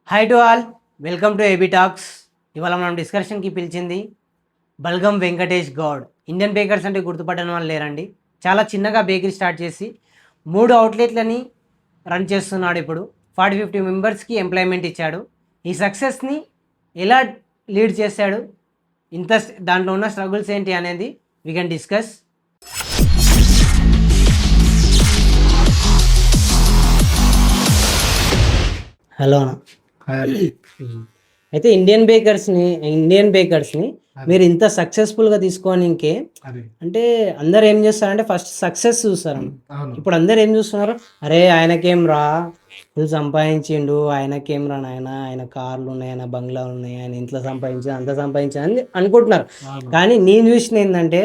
Hi to all, welcome to AB talks. ఇవాళ మనం డిస్కషన్కి పిలిచింది బల్గం వెంకటేష్ గౌడ్. ఇండియన్ బేకర్స్ అంటే గుర్తుపట్టని వాళ్ళు లేరండి. చాలా చిన్నగా బేకరీ స్టార్ట్ చేసి 3 అవుట్లెట్లని రన్ చేస్తున్నాడు. ఇప్పుడు 40-50 మెంబర్స్కి ఎంప్లాయ్మెంట్ ఇచ్చాడు. ఈ సక్సెస్ని ఎలా లీడ్ చేశాడు, దాంట్లో ఉన్న స్ట్రగుల్స్ ఏంటి అనేది వీ కెన్ డిస్కస్. హలో అయితే ఇండియన్ బేకర్స్ని మీరు ఇంత సక్సెస్ఫుల్గా తీసుకోనికే అంటే అందరు ఏం చేస్తారంటే ఫస్ట్ సక్సెస్ చూస్తారు. ఇప్పుడు అందరు ఏం చూస్తున్నారు, అరే ఆయనకేం రా ఫుల్ సంపాదించిండు, ఆయనకేం రా నాయన, ఆయన కార్లు ఉన్నాయి, ఆయన బంగ్లాలు ఉన్నాయి, ఆయన ఇంట్లో సంపాదించి అంత సంపాదించాను అని అనుకుంటున్నారు. కానీ నేను చూసిన ఏంటంటే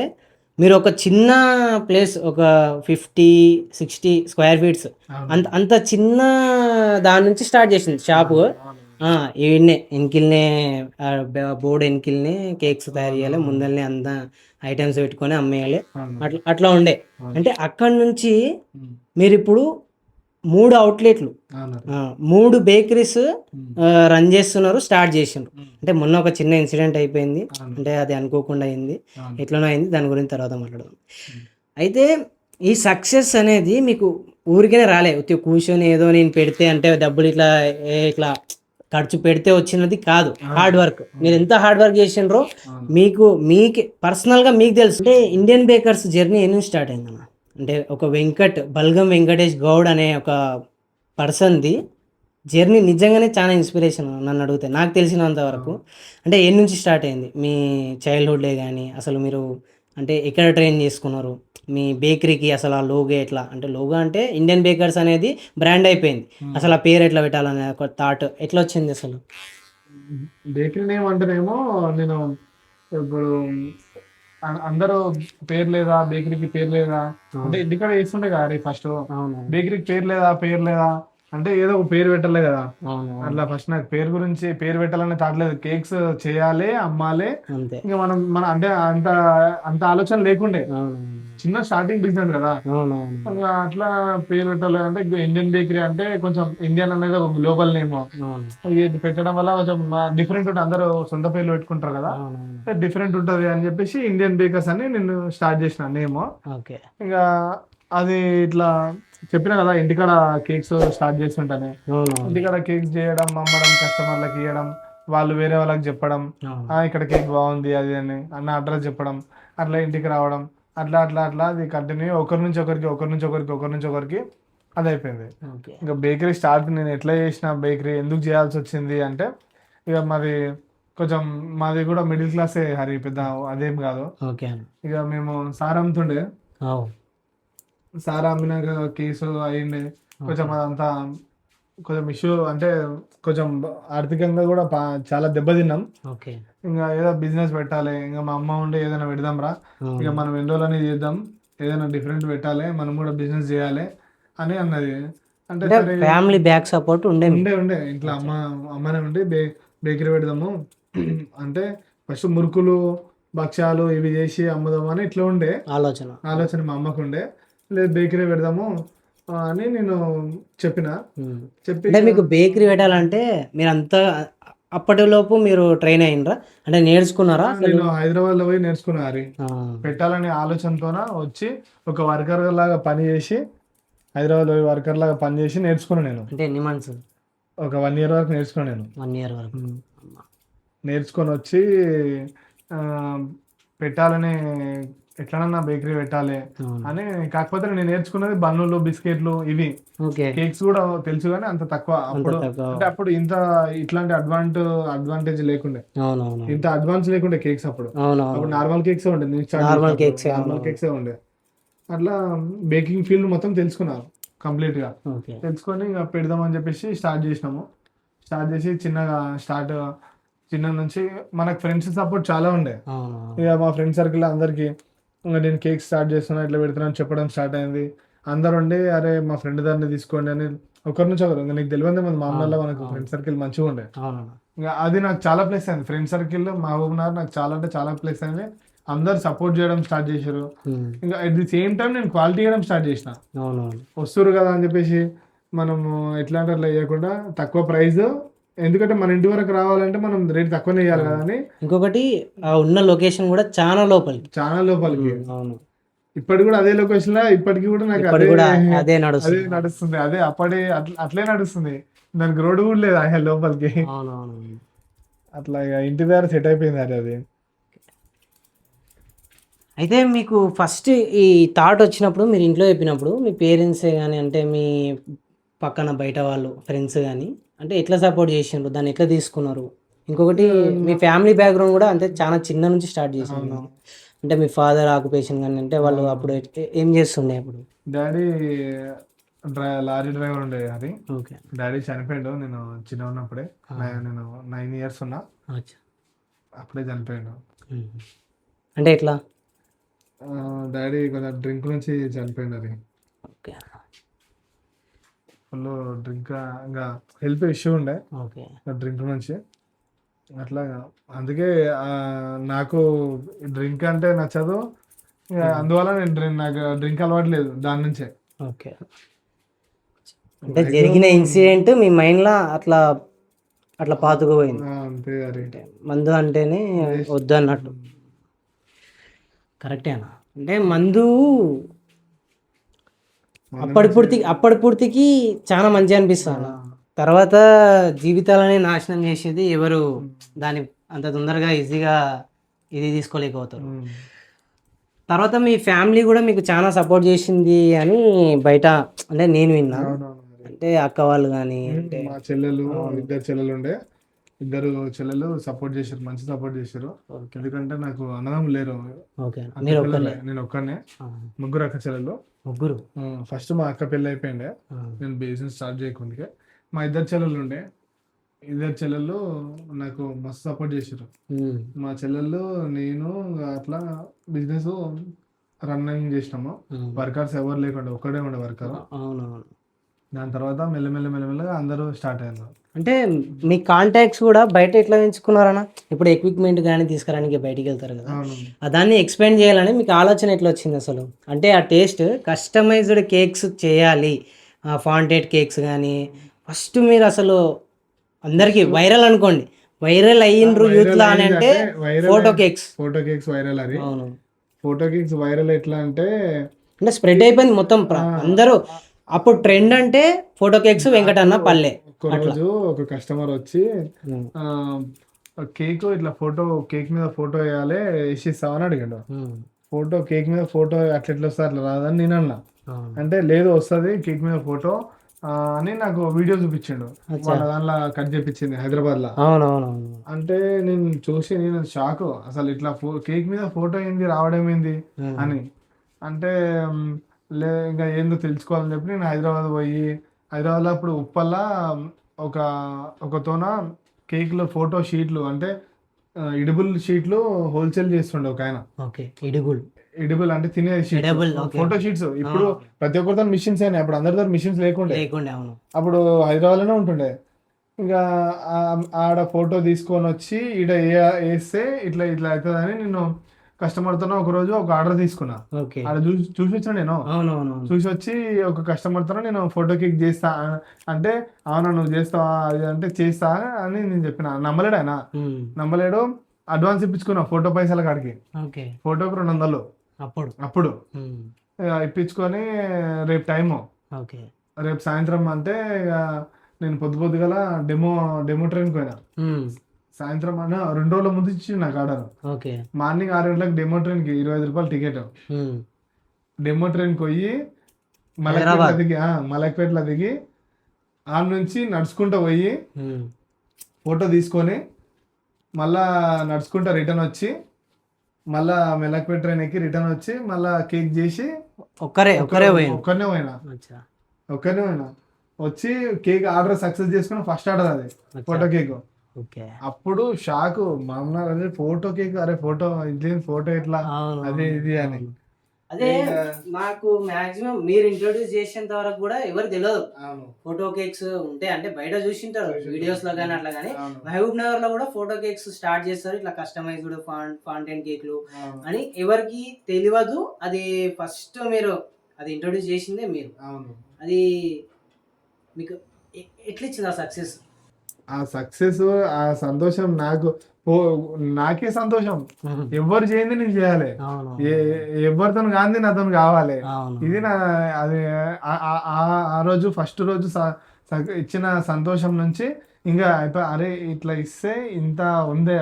మీరు ఒక చిన్న ప్లేస్, ఒక 50-60 స్క్వేర్ ఫీట్స్ అంత చిన్న దాని నుంచి స్టార్ట్ చేసింది షాపు. ఈయన్నే ఎన్కిల్నే బోర్డు ఎన్కిల్నే కేక్స్ తయారు చేయాలి, ముందల్నే అంత ఐటమ్స్ పెట్టుకొని అమ్మేయాలి, అట్లా ఉండే. అంటే అక్కడి నుంచి మీరు ఇప్పుడు 3 అవుట్లెట్లు, 3 బేకరీస్ రన్ చేస్తున్నారు, స్టార్ట్ చేసిండ్రు. అంటే మొన్న ఒక చిన్న ఇన్సిడెంట్ అయిపోయింది, అంటే అది అనుకోకుండా అయింది, ఎట్లనో అయింది, దాని గురించి తర్వాత మాట్లాడదాం. అయితే ఈ సక్సెస్ అనేది మీకు ఊరికనే రాలే, కూర్చొని ఏదో నేను పెడితే అంటే డబ్బులు ఇట్లా ఖర్చు పెడితే వచ్చినది కాదు. హార్డ్ వర్క్, మీరు ఎంత హార్డ్ వర్క్ చేసిండ్రో మీకే పర్సనల్గా మీకు తెలుసు. అంటే ఇండియన్ బేకర్స్ జర్నీ ఎన్ని స్టార్ట్ అయిందన్న అంటే ఒక బల్గం వెంకటేష్ గౌడ్ అనే ఒక పర్సన్ది జర్నీ నిజంగానే చాలా ఇన్స్పిరేషన్ నన్ను అడిగితే, నాకు తెలిసినంత వరకు. అంటే ఎన్ని నుంచి స్టార్ట్ అయింది మీ చైల్డ్హుడ్డే కానీ, అసలు మీరు అంటే ఎక్కడ ట్రైన్ చేసుకున్నారు మీ బేకరీకి, అసలు ఆ లోగో ఎట్లా, అంటే లోగో అంటే ఇండియన్ బేకర్స్ అనేది బ్రాండ్ అయిపోయింది, అసలు ఆ పేరు ఎట్లా పెట్టాలనే ఒక థాట్ ఎట్లా వచ్చింది అసలు? బేకరీ నేమ్ అంటేనేమో నేను ఇప్పుడు అందరూ పేరు లేదా బేకరీకి పేరు లేదా అంటే ఇంటికాడ వేస్తుండే కదా ఫస్ట్, బేకరీకి పేరు లేదా అంటే ఏదో ఒక పేరు పెట్టలే కదా. అట్లా ఫస్ట్ నాకు పేరు పెట్టాలనే థాట్ లేదు, కేక్స్ చేయాలి, అమ్మాలి, ఇంకా మన అంటే అంత ఆలోచన లేకుండే. చిన్న స్టార్టింగ్ బిజినెస్ కదా, అట్లా పేరు పెట్టాలి అంటే ఇండియన్ బేకరీ అంటే కొంచెం ఇండియన్ అనేది ఒక గ్లోబల్ నేమ్, ఇది పెట్టడం వల్ల కొంచెం డిఫరెంట్ ఉంటుంది, అందరూ సొంత పేర్లు పెట్టుకుంటారు కదా, డిఫరెంట్ ఉంటది అని చెప్పేసి ఇండియన్ బేకర్స్ అని నేను స్టార్ట్ చేసిన నేమ్. ఇంకా అది ఇట్లా చెప్పినా కదా, ఇంటికాడ కేక్స్ స్టార్ట్ చేస్తుంటానే, ఇంటికాడ కేక్స్ చేయడం, అమ్మడం, కస్టమర్లకు ఇవ్వడం, వాళ్ళు వేరే వాళ్ళకి చెప్పడం, ఇక్కడ కేక్ బాగుంది అది అని అన్న అడ్రస్ చెప్పడం, అట్లా ఇంటికి రావడం, అట్లా అట్లా అట్లా అది కంటిన్యూ ఒకరి నుంచి ఒకరికి అది అయిపోయింది. ఇంకా బేకరీ స్టార్ట్ నేను ఎట్లా చేసిన, బేకరీ ఎందుకు చేయాల్సి వచ్చింది అంటే, ఇక మాది కూడా మిడిల్ క్లాసే హరి, పెద్ద అదేం కాదు. ఇక మేము సార్ అమ్ముతుండే, సార్ అమ్మినాక కేసు అయ్యిండే, కొంచెం అదంతా కొంచెం ఇష్యూ, అంటే కొంచెం ఆర్థికంగా కూడా చాలా దెబ్బతిన్నాం. ఇంకా ఏదో బిజినెస్ పెట్టాలి, ఇంకా మా అమ్మ ఉండే ఏదైనా పెడదాం రా, ఇక మనం ఎన్ని రోజులని చేద్దాం, ఏదైనా డిఫరెంట్ పెట్టాలి, మనం కూడా బిజినెస్ చేయాలి అని అన్నది. అంటే ఫ్యామిలీ బ్యాక్ సపోర్ట్ ఉండే ఇంట్లో అమ్మనే ఉండి బేకరీ పెడదాము అంటే ఫస్ట్ మురుకులు, భక్ష్యాలు ఇవి చేసి అమ్ముదాము అని ఇట్లా ఉండే ఆలోచన మా అమ్మకు ఉండే. లేదు బేకరీ పెడదాము అని నేను చెప్పి అంటే మీకు బేకరీ పెట్టాలంటే మీరు అంతా అప్పటిలోపు మీరు ట్రైన్ అయినరా, అంటే నేర్చుకున్నారా? నేను హైదరాబాద్ లో పోయి నేర్చుకున్నా, పెట్టాలనే ఆలోచనతోన వచ్చి ఒక వర్కర్ లాగా పని చేసి, హైదరాబాద్ పోయి వర్కర్ లాగా పని చేసి నేర్చుకున్నాను నేను. అంటే ఎన్ని మంత్స్? ఒక 1 year వరకు నేర్చుకున్నాను నేను. 1 year వరకు నేర్చుకొని వచ్చి పెట్టాలని, ఎట్లనన్నా బేకరీ పెట్టాలి అని. కాకపోతే నేను నేర్చుకున్నది బన్నులు, బిస్కెట్లు, ఇవి. కేక్స్ కూడా తెలుసు కానీ అంత తక్కువ అప్పుడు, అంటే అప్పుడు ఇట్లాంటి అడ్వాంటేజ్ లేకుండే, ఇంత అడ్వాన్స్ లేకుండే కేక్స్ అప్పుడు నార్మల్ కేక్స్ ఉండే, నార్మల్ కేక్సే ఉండే. అట్లా బేకింగ్ ఫీల్డ్ మొత్తం తెలుసుకున్నాను కంప్లీట్ గా. తెలుసుకొని ఇంకా పెడదామని చెప్పేసి స్టార్ట్ చేసి చిన్న నుంచి మనకు ఫ్రెండ్స్ సపోర్ట్ చాలా ఉండే. ఇక మా ఫ్రెండ్ సర్కిల్ అందరికి నేను కేక్ స్టార్ట్ చేస్తున్నా, ఇట్లా పెడుతున్నాను చెప్పడం స్టార్ట్ అయింది. అందరు ఉండి అరే మా ఫ్రెండ్ దాన్ని తీసుకోండి అని ఒకరి నుంచి ఒకరు, ఇంకా నీకు తెలియదు మా అమ్మలో మనకు ఫ్రెండ్ సర్కిల్ మంచిగా ఉండే. ఇంకా అది నాకు చాలా ప్లేస్ అయింది, ఫ్రెండ్ సర్కిల్ మహబూబ్నగర్ నాకు చాలా అంటే చాలా ప్లేస్ అయింది. అందరు సపోర్ట్ చేయడం స్టార్ట్ చేశారు. ఇంకా అట్ ది సేమ్ టైం నేను క్వాలిటీ చేయడం స్టార్ట్ చేసిన, వస్తురు కదా అని చెప్పేసి మనము ఎట్లా అంటే అట్లా చేయకుండా తక్కువ ప్రైస్ ఎందుకంటే మన ఇంటి వరకు రావాలంటే మనం రేట్ తక్కువనే ఇవ్వాలి కదా అని ఇంకొకటి ఆ ఉన్న లొకేషన్ కూడా చాలా లోపలికి. చాలా లోపలికి. అవును. ఇప్పటికి కూడా అదే లొకేషన్ లో ఇప్పటికి కూడా నాకు ఇప్పటికి అదే కూడా అదే అదే నడుస్తుంది. నడుస్తుంది. అదే అట్లే నడుస్తుంది. దానికి రోడ్డు కూడా లేదు ఆ లోపలికి. అవునవును. అట్లా ఇక ఇంటి దగ్గర సెట్ అయిపోయింది అది. అయితే మీకు ఫస్ట్ ఈ థాట్ వచ్చినప్పుడు మీరు ఇంట్లో చెప్పినప్పుడు మీ పేరెంట్సే కానీ అంటే మీ పక్కన బయట వాళ్ళు ఫ్రెండ్స్ కానీ అంటే ఎట్లా సపోర్ట్ చేసిండ్రు, దాన్ని ఎట్లా తీసుకున్నారు? ఇంకొకటి మీ ఫ్యామిలీ బ్యాక్గ్రౌండ్ కూడా అంటే చాలా చిన్న నుంచి స్టార్ట్ చేసింది. అవును. అంటే మీ ఫాదర్ ఆక్యుపేషన్ కానీ అంటే వాళ్ళు అప్పుడు ఏం చేస్తుండే అప్పుడు? డాడీ లారీ డ్రైవర్ ఉండే అది. ఓకే. డాడీ చనిపోయాడు నేను చిన్న ఉన్నప్పుడే. నేను 9 years ఉన్నా అచ్చా. అప్పుడే చనిపోయాడు. అంటే ఎట్లా? డాడీ కొంచెం డ్రింక్ నుంచి చనిపోయింది. అది ఓకే. ఫుల్ డ్రింక్, ఇంకా హెల్త్ ఇష్యూ ఉండే ఓకే. డ్రింక్ నుంచి అట్లా. అందుకే నాకు డ్రింక్ అంటే నచ్చదు. అందువల్ల నాకు డ్రింక్ అలవాటు లేదు దాని నుంచే. ఓకే. అంటే జరిగిన ఇన్సిడెంట్ మీ మైండ్లో అట్లా అట్లా పాతుకుపోయింది. అంతే. అది మందు అంటేనే వద్దు అన్నట్టు. కరెక్టేనా? అంటే మందు అప్పటి పూర్తికి చాలా మంచి అనిపిస్తుంది. తర్వాత జీవితాలని నాశనం చేసేది ఎవరు దాన్ని అంత తొందరగా ఈజీగా ఇది తీసుకోలేకపోతారు. తర్వాత మీ ఫ్యామిలీ కూడా మీకు చాలా సపోర్ట్ చేసింది అని బయట అంటే నేను విన్నా. అంటే అక్క వాళ్ళు కానీ అంటే మా ఇద్దరు చెల్లెలు ఉండే. ఇద్దరు చెల్లెలు సపోర్ట్ చేశారు, మంచి సపోర్ట్ చేశారు. ఎందుకంటే నాకు అన్నదమ్ములు లేరు. నేను ఒక్కనే. ముగ్గురు అక్క చెల్లెలు. ముగ్గురు. ఫస్ట్ మా అక్క పెళ్ళి అయిపోయిండే నేను బిజినెస్ స్టార్ట్ చేయకుండా. మా ఇద్దరు చెల్లెలు ఉండే. ఇద్దరు చెల్లెళ్ళు నాకు మస్తు సపోర్ట్ చేశారు. మా చెల్లెళ్ళు నేను అట్లా బిజినెస్ రన్నింగ్ చేసినాము. వర్కర్స్ ఎవరు లేకుండా ఒక్కడే ఉండే వర్కర్. దాని తర్వాత మెల్లమెల్లగా అందరూ స్టార్ట్ అయ్యారు. అంటే మీ కాంటాక్ట్స్ కూడా బయట ఎట్లా పెంచుకున్నారన్నా? ఇప్పుడు ఎక్విప్మెంట్ కానీ తీసుకురానికి బయటికి వెళ్తారు కదా, దాన్ని ఎక్స్పెండ్ చేయాలని మీకు ఆలోచన ఎట్లా వచ్చింది అసలు? అంటే ఆ టేస్ట్ కస్టమైజ్డ్ కేక్స్ చేయాలి, ఫాంటెడ్ కేక్స్ కానీ ఫస్ట్ మీరు అసలు అందరికి వైరల్ అనుకోండి, వైరల్ అయ్యిండ్రు యూత్లో అని అంటే ఫోటో కేక్స్ వైరల్. అది ఫోటో కేక్స్ వైరల్ ఎట్లా అంటే స్ప్రెడ్ అయిపోయింది మొత్తం. అందరూ అప్పుడు ట్రెండ్ అంటే ఫోటో కేక్స్, వెంకటన్న పల్లె. రోజు ఒక కస్టమర్ వచ్చి కేక్ ఇట్లా కేక్ మీద ఫోటో వేయాలి వేసిస్తావని అడిగాడు. కేక్ మీద ఫోటో అట్లా వస్తుంది అట్లా రాదని నేను అన్నా. అంటే లేదు వస్తుంది కేక్ మీద ఫోటో అని నాకు వీడియో చూపించాడు. వాళ్ళ దాంట్లో కట్ చేపించింది హైదరాబాద్ లో. అంటే నేను షాక్. అసలు ఇట్లా కేక్ మీద ఫోటో ఏంది రావడం ఏంది అని. అంటే ఇంకా ఏందో తెలుసుకోవాలని చెప్పి నేను హైదరాబాద్లో అప్పుడు ఉప్పల్లా ఒక తోన కేక్లు ఫోటో షీట్లు అంటే ఎడిబుల్ షీట్లు హోల్సేల్ చేస్తుండే ఒక ఆయన. ఎడిబుల్ అంటే తినే ఫోటో షీట్స్. ఇప్పుడు ప్రతి ఒక్కరితో మిషన్స్ అయినాయి, అప్పుడు అందరితో మిషన్స్ లేకుండే. అప్పుడు హైదరాబాద్లోనే ఉంటుండే. ఇంకా ఆడ ఫోటో తీసుకొని వచ్చి ఈడ వేస్తే ఇట్లా అవుతుందని నేను కస్టమర్తో ఒక రోజు ఒక ఆర్డర్ తీసుకున్నా. చూసి వచ్చా నేను. చూసి వచ్చి ఒక కస్టమర్తో నేను ఫోటో కేక్ చేస్తా అంటే అవునా నువ్వు చేస్తావా అది అంటే చేస్తా అని నేను చెప్పిన. నమ్మలేడు. అడ్వాన్స్ ఇప్పించుకున్నా ఫోటో పైసల కాడికి. ఫోటోకి 200 అప్పుడు ఇప్పించుకొని రేపు టైము రేపు సాయంత్రం అంటే నేను పొద్దుగల డెమో ట్రైన్కి పోయినా. సాయంత్రం అన్న 2 రోజుల ముందు ఇచ్చి నాకు ఆర్డర్. మార్నింగ్ 6 గంటలకు డెమో ట్రైన్కి 25 రూపాయలు టికెట్. డెమో ట్రైన్కి పోయి మలక్పేటలో దిగి ఆ నుంచి నడుచుకుంటూ పోయి ఫోటో తీసుకొని మళ్ళా నడుచుకుంటా రిటర్న్ వచ్చి మళ్ళా మెలక్పేట ట్రైన్ ఎక్కి రిటర్న్ వచ్చి మళ్ళా కేక్ చేసి ఒక్కనే పోయినా. వచ్చి కేక్ ఆర్డర్ సక్సెస్ చేసుకుని ఫస్ట్ ఆర్డర్ అది ఫోటో కేక్. అప్పుడు షాక్. మా అన్న అదే ఫోటో కేక్, అరే ఫోటో ఇది ఫోటో ఎట్లా అదే ఇది అని. అదే నాకు మాక్సిమం మీరు ఇంట్రొడ్యూస్ చేసేంత వరకు కూడా ఎవరు తెలియదు ఫోటో కేక్స్ ఉంటే. అంటే బయట చూసింటారు వీడియోస్ లో కానీ అట్లా, కానీ మహబూబ్ నగర్ లో కూడా ఫోటో కేక్స్ స్టార్ట్ చేస్తారు ఇట్లా కస్టమైజ్డ్ ఫాంటైన్ కేక్లు అని ఎవరికి తెలియదు. అది ఫస్ట్ మీరు అది ఇంట్రొడ్యూస్ చేసిందే మీరు. అది మీకు ఎట్లా ఇచ్చింది ఆ సక్సెస్? ఆ సక్సెస్, ఆ సంతోషం నాకే సంతోషం. ఎవరు చేయండి నేను చేయాలి, అవును ఎవరితో కాంది నాతో కావాలి. అవును ఇది నా అది ఆ రోజు ఫస్ట్ రోజు ఇచ్చిన సంతోషం నుంచి ఇంకా అరే ఇట్లా ఇస్తే ఇంత ఉంది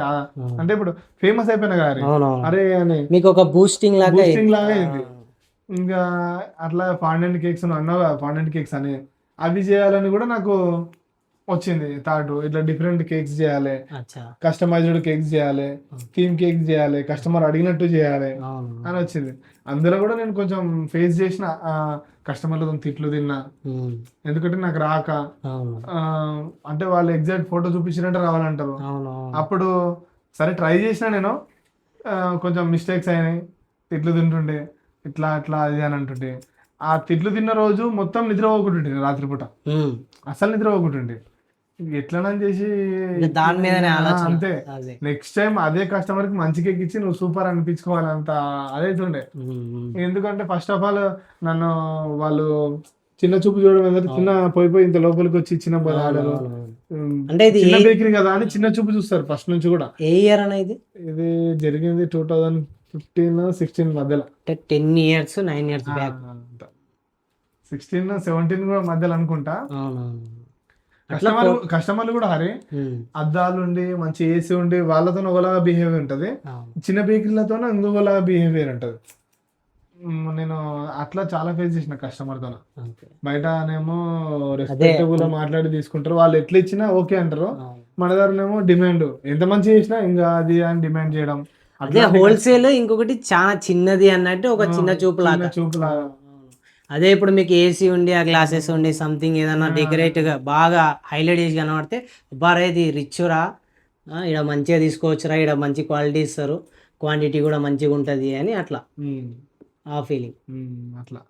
అంటే ఇప్పుడు ఫేమస్ అయిపోయినా కదా అవునవును అరే అని మీకు ఒక బూస్టింగ్ లాగా బూస్టింగ్ లాగా అయింది. ఇంకా అట్లా ఫాండెంట్ కేక్స్ అన్నావు కదా, ఫాండెంట్ కేక్స్ అని అవి చేయాలని కూడా నాకు వచ్చింది థాట్. ఇట్లా డిఫరెంట్ కేక్స్ చేయాలి, అచ్చా కస్టమైజ్డ్ కేక్స్ చేయాలి, థీమ్ కేక్స్ చేయాలి, కస్టమర్ అడిగినట్టు చేయాలి అవును అని వచ్చింది. అందులో కూడా నేను కొంచెం ఫేస్ చేసిన కస్టమర్లతో తిట్లు తిన్నా, ఎందుకంటే నాకు రాక అవును అంటే వాళ్ళు ఎగ్జాక్ట్ ఫోటో చూపించినట్టు రావాలంటారు. అవును అప్పుడు సరే ట్రై చేసిన నేను, కొంచెం మిస్టేక్స్ అయినాయి, తిట్లు తింటుండే ఇట్లా అట్లా అది అని అంటుండే. ఆ తిట్లు తిన్న రోజు మొత్తం నిద్ర పోకుంటుండే, రాత్రిపూట అసలు నిద్ర పోకుంటుండే. ఎట్లనని చేసి దాని మీదనే ఆలోచన అంతే. నెక్స్ట్ టైం అదే కస్టమర్ కి మంచి కేక్ ఇచ్చి నువ్వు సూపర్ అనిపించుకోవాలంత అదైతుండే. ఎందుకంటే ఫస్ట్ ఆఫ్ ఆల్ నన్ను వాళ్ళు చిన్న చూపు చూడడం, చిన్న పోయి ఇంత లోపలికి వచ్చి ఇచ్చిన ఆర్డర్ అంటే ఇది చిన్న బేకరీ కదా అని చిన్న చూపు చూస్తారు ఫస్ట్ నుంచి కూడా. ఏ ఇయర్ అనేది ఇది జరిగింది 2015-16 మధ్యలో, 10 years 9 years బ్యాక్, 16-17 కూడా మధ్యలో అనుకుంటా. కస్టమర్లు కూడా హరి అద్దాలు ఉండి మంచి ఏసీ ఉండి వాళ్ళతో ఒకలాగా బిహేవియర్ ఉంటది, చిన్న బేకరీలతో ఇంకొకలాగా బిహేవియర్ ఉంటది. నేను అట్లా చాలా ఫేస్ చేసిన కస్టమర్ తో. బయటనేమో రెస్పెక్టబుల్ గా మాట్లాడి తీసుకుంటారు, వాళ్ళు ఎట్లా ఇచ్చినా ఓకే అంటారు. మన దగ్గరనేమో డిమాండ్ ఎంత మంచి చేసినా ఇంకా అది అని డిమాండ్ చేయడం. అదే హోల్సేల్ ఇంకొకటి చాలా చిన్నది అన్నట్టు ఒక చిన్న చూపులాగా. అదే ఇప్పుడు మీకు ఏసీ ఉండి ఆ గ్లాసెస్ ఉండి సంథింగ్ ఏదన్నా డెకరేట్ గా బాగా హైలైట్ చేసి కనబడితే బాగా ఇది రిచ్ రా, ఇక్కడ మంచిగా తీసుకోవచ్చురా, ఇక్కడ మంచి క్వాలిటీ ఇస్తారు, క్వాంటిటీ కూడా మంచిగా ఉంటుంది అని అట్లా ఆ ఫీలింగ్. అట్లా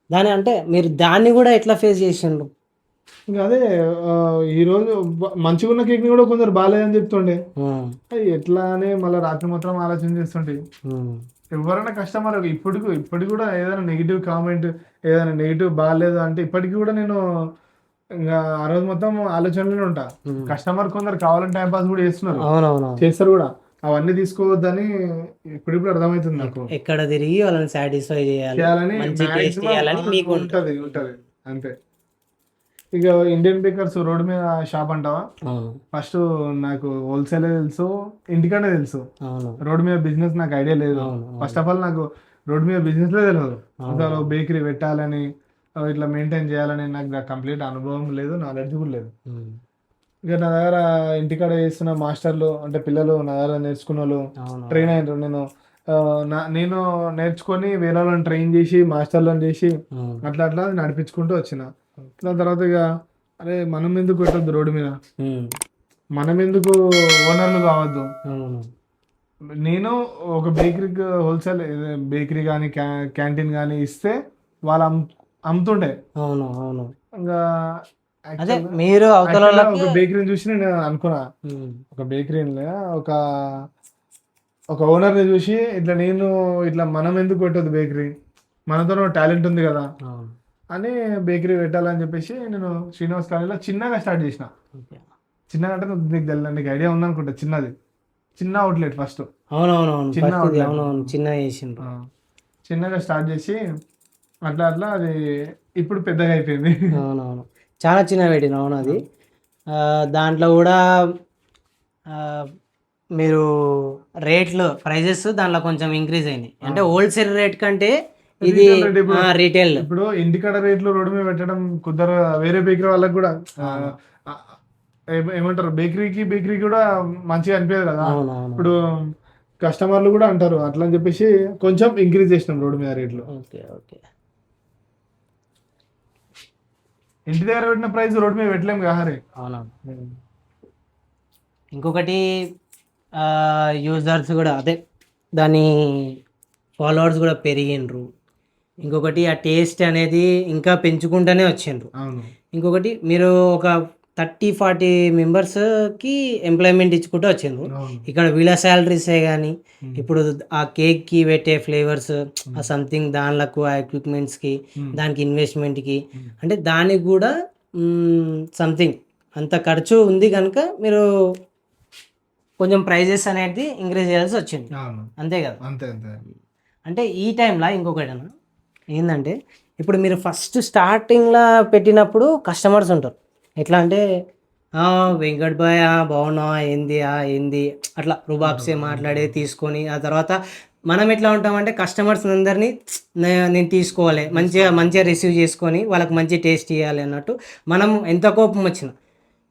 దాని అంటే మీరు దాన్ని కూడా ఎట్లా ఫేస్ చేసిండ్రు? ఇంకా అదే ఈ రోజు మంచిగా ఉన్న కేక్ ని కూడా కొందరు బాగాలేదని చెప్తుండే, ఎట్లా అని మళ్ళీ రాత్రి మొత్తం ఆలోచన చేస్తుంటే. ఎవరైనా కస్టమర్ ఇప్పటికి కూడా ఏదైనా నెగిటివ్ కామెంట్, ఏదైనా నెగిటివ్ బాగాలేదు అంటే ఇప్పటికి కూడా నేను ఇంకా ఆ రోజు మొత్తం ఆలోచనలోనే ఉంటా. కస్టమర్ కొందరు కావాలని టైం పాస్ కూడా చేస్తారు కూడా, అవన్నీ తీసుకోవద్దని ఇప్పుడు అర్థమవుతుంది నాకు. ఎక్కడ తిరిగి వాళ్ళని సాటిస్ఫై చేయాలని ఉంటది అంతే. ఇక ఇండియన్ బేకర్స్ రోడ్ మీద షాప్ అంటావా, ఫస్ట్ నాకు హోల్సేల్ తెలుసు, ఇంటికనే తెలుసు, రోడ్ మీద బిజినెస్ నాకు ఐడియా లేదు. ఫస్ట్ ఆఫ్ ఆల్ నాకు రోడ్ మీద బిజినెస్ లే తెలియదు, అసలు బేకరీ పెట్టాలని ఇట్లా మెయింటైన్ చేయాలని నాకు కంప్లీట్ అనుభవం లేదు, నాలెడ్జ్ కూడా లేదు. ఇక నా దగ్గర ఇంటికాడ చేస్తున్న మాస్టర్లు అంటే పిల్లలు నా దగ్గర నేర్చుకున్న వాళ్ళు ట్రైన్ అయినారు. నేను నేర్చుకొని వేరే వాళ్ళని ట్రైన్ చేసి మాస్టర్లను చేసి అట్లా అట్లా నడిపించుకుంటూ వచ్చిన. దాని తర్వాత ఇక అరే మనం ఎందుకు పెట్టద్దు రోడ్డు మీద, మనం ఎందుకు ఓనర్లు కావద్దు. నేను ఒక బేకరీకి హోల్సేల్ బేకరీ కానీ క్యాంటీన్ కానీ ఇస్తే వాళ్ళు అమ్ముతుండే. ఇంకా మీరు ఒక బేకరీని చూసి నేను అనుకున్నా, ఒక బేకరీని ఒక ఓనర్ని చూసి ఇట్లా మనం ఎందుకు పెట్టద్దు బేకరీ, మనతో టాలెంట్ ఉంది కదా అని బేకరీ పెట్టాలని చెప్పేసి నేను శ్రీనివాస్ కాలేజీలో చిన్నగా స్టార్ట్ చేసిన. చిన్నగా అంటే నీకు ఐడియా ఉందనుకుంటా, చిన్న అవుట్లెట్ ఫస్ట్. చిన్నగా స్టార్ట్ చేసి అట్లా అట్లా అది ఇప్పుడు పెద్దగా అయిపోయింది. అవునవును, చాలా చిన్న పెట్టిన. అవును, అది దాంట్లో కూడా మీరు ప్రైజెస్ దాంట్లో కొంచెం ఇంక్రీజ్ అయినాయి. అంటే హోల్సేల్ రేట్ కంటే ఇది రీటైల్. ఇప్పుడు ఇంటికాడ రేట్లు రోడ్డు మీద పెట్టడం కుదర, వేరే బేకరీ వాళ్ళకి కూడా ఏమంటారు, బేకరీ కూడా మంచిగా అనిపించదు కదా. ఇప్పుడు కస్టమర్లు కూడా అంటారు అట్లా అని చెప్పేసి కొంచెం ఇంక్రీజ్ చేసినాం రోడ్డు మీద రేట్లు. ఇంటి దగ్గర పెట్టిన ప్రైస్ రోడ్డు మీద పెట్టలేము కదా. అవునా. ఇంకొకటి యూజర్స్ కూడా అదే దాని ఫాలోవర్స్ కూడా పెరిగిండ్రు. ఇంకొకటి ఆ టేస్ట్ అనేది ఇంకా పెంచుకుంటూనే వచ్చిండ్రు. ఇంకొకటి మీరు ఒక 30-40 మెంబర్స్కి ఎంప్లాయ్మెంట్ ఇచ్చుకుంటూ వచ్చిండ్రు. ఇక్కడ వీళ్ళ శాలరీసే కానీ ఇప్పుడు ఆ కేక్కి పెట్టే ఫ్లేవర్స్, ఆ సంథింగ్ దానిలకు, ఆ ఎక్విప్మెంట్స్కి, దానికి ఇన్వెస్ట్మెంట్కి, అంటే దానికి కూడా సంథింగ్ అంత ఖర్చు ఉంది కనుక మీరు కొంచెం ప్రైజెస్ అనేది ఇంక్రీజ్ చేయాల్సి వచ్చింది, అవును అంతే కదా? అంతే అంతే. అంటే ఈ టైంలో ఇంకొకటి అన్న ఏంటంటే, ఇప్పుడు మీరు ఫస్ట్ స్టార్టింగ్లో పెట్టినప్పుడు కస్టమర్స్ ఉంటారు. ఎట్లా అంటే "ఆ, వెంకట్ బాయ్ బాగున్నావా, ఏంది అట్లా రుబాబ్సే మాట్లాడి తీసుకొని, ఆ తర్వాత మనం ఎట్లా ఉంటామంటే కస్టమర్స్ అందరినీ నేను తీసుకోవాలి, మంచిగా మంచిగా రిసీవ్ చేసుకొని వాళ్ళకి మంచి టేస్ట్ ఇవ్వాలి అన్నట్టు మనం ఎంత కోపం వచ్చినా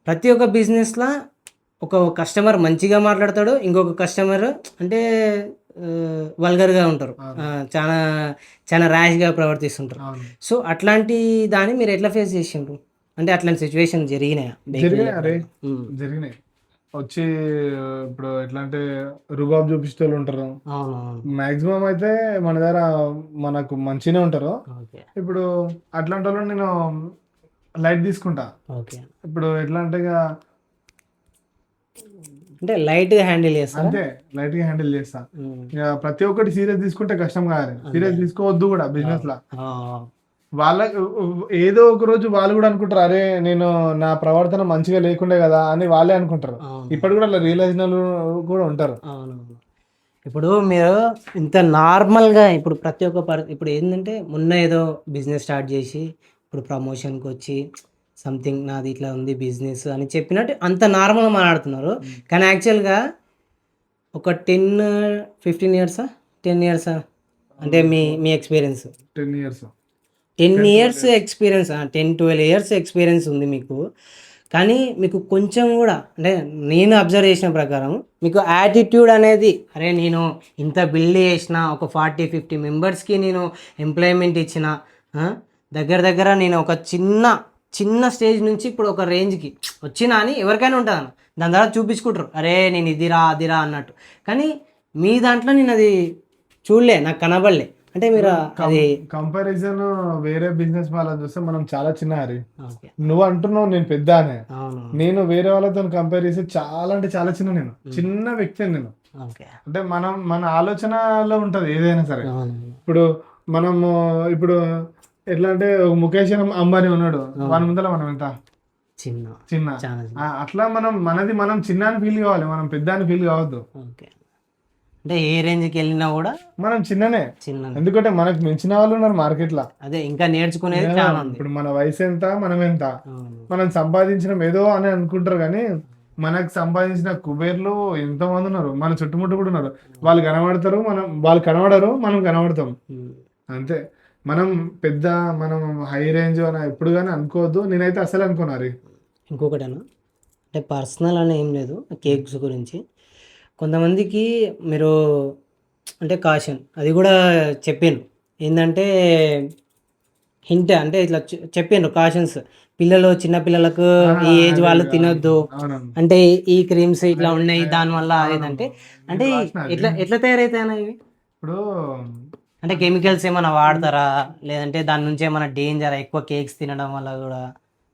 ప్రతి ఒక్క బిజినెస్లో ఒక కస్టమర్ మంచిగా మాట్లాడతాడు, ఇంకొక కస్టమర్ అంటే వల్గర్గా ఉంటారు, చాలా చాలా ర్యాష్గా ప్రవర్తిస్తుంటారు. అవును. సో అట్లాంటి దాన్ని మీరు ఎట్లా ఫేస్ చేసిండ్రు? అంటే అట్లాంటి సిచ్యువేషన్ జరిగినాయా జరిగినాయి అరే, ఉమ్. జరిగినాయి. వచ్చి ఇప్పుడు ఎట్లా అంటే రుబాబ్ చూపించే వాళ్ళు ఉంటారు. అవునవును. మాక్సిమం అయితే మన దగ్గర మనకు మంచిగానే ఉంటారు. ఓకే ఇప్పుడు అట్లాంటి వాళ్ళు నేను లైట్ తీసుకుంటా. ఓకే. ఇప్పుడు ఎట్లా అంటే ఇక అంటే లైట్గా హ్యాండిల్ చేస్తారా? అంతే, లైట్ గా హ్యాండిల్ చేస్తా. ఉమ్. ఇక ప్రతి ఒక్కటి సీరియస్ తీసుకుంటే కష్టం కాదు, సీరియస్ తీసుకోవద్దు కూడా బిజినెస్ లా. ఆ, వాళ్ళ ఏదో ఒక రోజు వాళ్ళు కూడా అనుకుంటారు, అరే నేను నా ప్రవర్తన మంచిగా లేకుండే కదా అని వాళ్ళే అనుకుంటారు. అవును. ఇప్పటి కూడా అలా రియలైజ్ కూడా ఉంటారు. అవునవును. ఇప్పుడు మీరు ఇంత నార్మల్గా ఇప్పుడు ప్రతి ఒక్క ఇప్పుడు ఏంటంటే మొన్న ఏదో బిజినెస్ స్టార్ట్ చేసి ఇప్పుడు ప్రమోషన్కి వచ్చి సంథింగ్ నాది ఇట్లా ఉంది బిజినెస్ అని చెప్పినట్టు అంత నార్మల్గా మాట్లాడుతున్నారు. కానీ యాక్చువల్గా ఒక 10-15 ఇయర్సా 10 ఇయర్సా అంటే మీ మీ experience 10 years 10 years experience 10-12 years experience ఉంది మీకు. కానీ మీకు కొంచెం కూడా అంటే నేను అబ్జర్వ్ చేసిన ప్రకారం మీకు యాటిట్యూడ్ అనేది, అరే నేను ఇంత బిల్డ్ చేసిన ఒక 40-50 మెంబర్స్కి నేను ఎంప్లాయ్మెంట్ ఇచ్చిన, ఆ, దగ్గర దగ్గర నేను ఒక చిన్న స్టేజ్ నుంచి ఇప్పుడు ఒక రేంజ్కి వచ్చినా అని ఎవరికైనా ఉంటుంది అన్న. దాని తర్వాత చూపించుకుంటారు, అరే నేను ఇదిరా అదిరా అన్నట్టు. కానీ మీ దాంట్లో నేను అది చూడలే, నాకు కనబడలే. అంటే మీరు అది కంపారిజన్ వేరే బిజినెస్ వాళ్ళని చూస్తే మనం చాలా చిన్న హరి. ఓకే. నువ్వు అంటున్నావు నేను పెద్ద అనే, అవును. నేను వేరే వాళ్ళతో కంపేర్ చేస్తే చాలా అంటే చాలా చిన్న, నేను చిన్న వ్యక్తిని నేను. ఓకే. అంటే మన ఆలోచనలో ఉంటది ఏదైనా సరే. అవును. ఇప్పుడు మనము ఇప్పుడు ఎట్లా అంటే ఒక ముఖేష్ అంబానీ ఉన్నాడు, వాని ముందర మనం ఎంత చిన్న చిన్న. చాలా చిన్న. అట్లా మనం చిన్న అని ఫీల్ కావాలి, మనం పెద్ద అని ఫీల్ కావద్దు. ఓకే. అంటే ఏ రేంజ్కి వెళ్ళినా కూడా మనం చిన్ననే, చిన్న. ఎందుకంటే మనకు మించిన వాళ్ళు ఉన్నారు మార్కెట్ లో. అదే ఇంకా నేర్చుకునేది చాలా ఉంది. ఇప్పుడు మన వయసు ఎంత, మనం ఎంత, అవును. మనం సంపాదించడం ఏదో అని అనుకుంటారు, కానీ మనకు సంపాదించిన కుబేర్లు ఎంతో మంది ఉన్నారు, మన చుట్టుముట్టు కూడా ఉన్నారు. వాళ్ళు కనబడతారు, వాళ్ళు కనబడరు, మనం కనబడతాం. ఉమ్. అంతే. మనం హై రేంజ్ అని ఎప్పుడు కానీ అనుకోవద్దు. నేనైతే అసలు అనుకోనారు. ఇంకొకటేనా అంటే పర్సనల్ అని ఏం లేదు, కేక్స్ గురించి కొంతమందికి మీరు అంటే కాషన్ అది కూడా చెప్పాను. ఏంటంటే హింట్ అంటే ఇట్లా చెప్పాను కాషన్స్, పిల్లలు చిన్న పిల్లలకు ఈ ఏజ్ వాళ్ళు తినొద్దు, అంటే ఈ క్రీమ్స్ ఇట్లా ఉన్నాయి దానివల్ల ఏదంటే అంటే ఎట్లా ఎట్లా తయారైతాయన్నా ఇవి? ఇప్పుడు అంటే కెమికల్స్ ఏమైనా వాడతారా, లేదంటే దాని నుంచి ఏమైనా డేంజర్ ఎక్కువ కేక్స్ తినడం వల్ల కూడా?